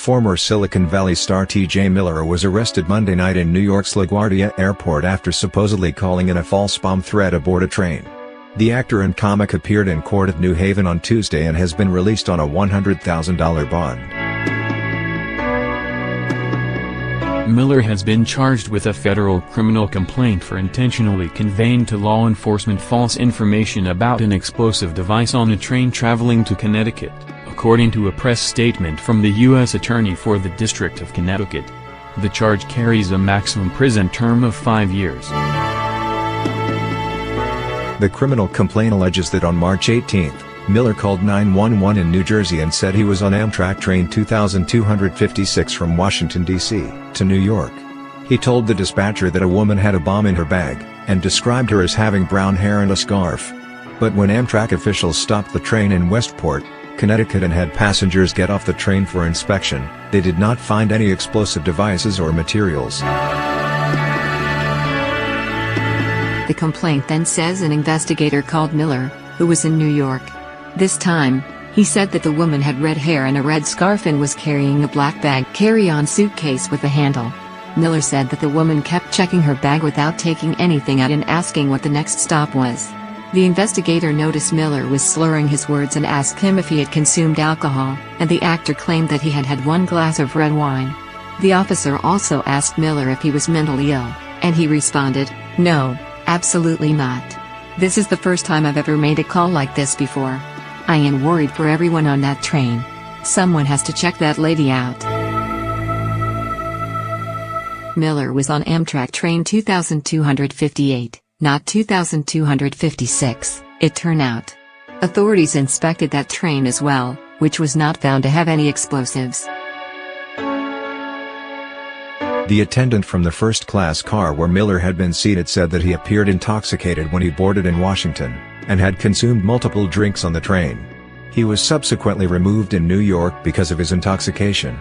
Former Silicon Valley star T.J. Miller was arrested Monday night in New York's LaGuardia Airport after supposedly calling in a false bomb threat aboard a train. The actor and comic appeared in court at New Haven on Tuesday and has been released on a $100,000 bond. Miller has been charged with a federal criminal complaint for intentionally conveying to law enforcement false information about an explosive device on a train traveling to Connecticut, according to a press statement from the U.S. Attorney for the District of Connecticut. The charge carries a maximum prison term of 5 years. The criminal complaint alleges that on March 18, Miller called 911 in New Jersey and said he was on Amtrak train 2256 from Washington, D.C., to New York. He told the dispatcher that a woman had a bomb in her bag, and described her as having brown hair and a scarf. But when Amtrak officials stopped the train in Westport, Connecticut and had passengers get off the train for inspection, they did not find any explosive devices or materials. The complaint then says an investigator called Miller, who was in New York. This time, he said that the woman had red hair and a red scarf and was carrying a black bag carry-on suitcase with a handle. Miller said that the woman kept checking her bag without taking anything out and asking what the next stop was. The investigator noticed Miller was slurring his words and asked him if he had consumed alcohol, and the actor claimed that he had had 1 glass of red wine. The officer also asked Miller if he was mentally ill, and he responded, "No, absolutely not. This is the first time I've ever made a call like this before. I am worried for everyone on that train. Someone has to check that lady out." Miller was on Amtrak train 2258, not 2256, it turned out. Authorities inspected that train as well, which was not found to have any explosives. The attendant from the first-class car where Miller had been seated said that he appeared intoxicated when he boarded in Washington, and had consumed multiple drinks on the train. He was subsequently removed in New York because of his intoxication.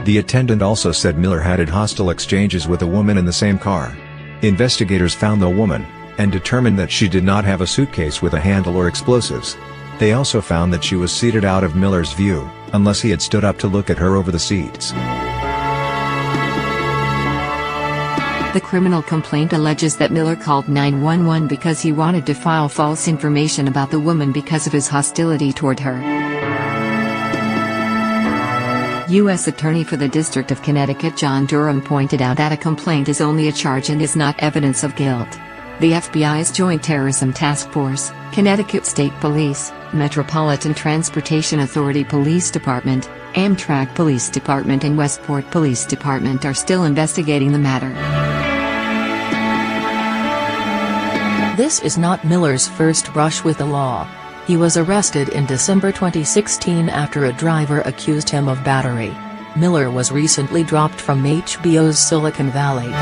The attendant also said Miller had hostile exchanges with a woman in the same car. Investigators found the woman, and determined that she did not have a suitcase with a handle or explosives. They also found that she was seated out of Miller's view, unless he had stood up to look at her over the seats. The criminal complaint alleges that Miller called 911 because he wanted to file false information about the woman because of his hostility toward her. U.S. Attorney for the District of Connecticut John Durham pointed out that a complaint is only a charge and is not evidence of guilt. The FBI's Joint Terrorism Task Force, Connecticut State Police, Metropolitan Transportation Authority Police Department, Amtrak Police Department and Westport Police Department are still investigating the matter. This is not Miller's first brush with the law. He was arrested in December 2016 after a driver accused him of battery. Miller was recently dropped from HBO's Silicon Valley.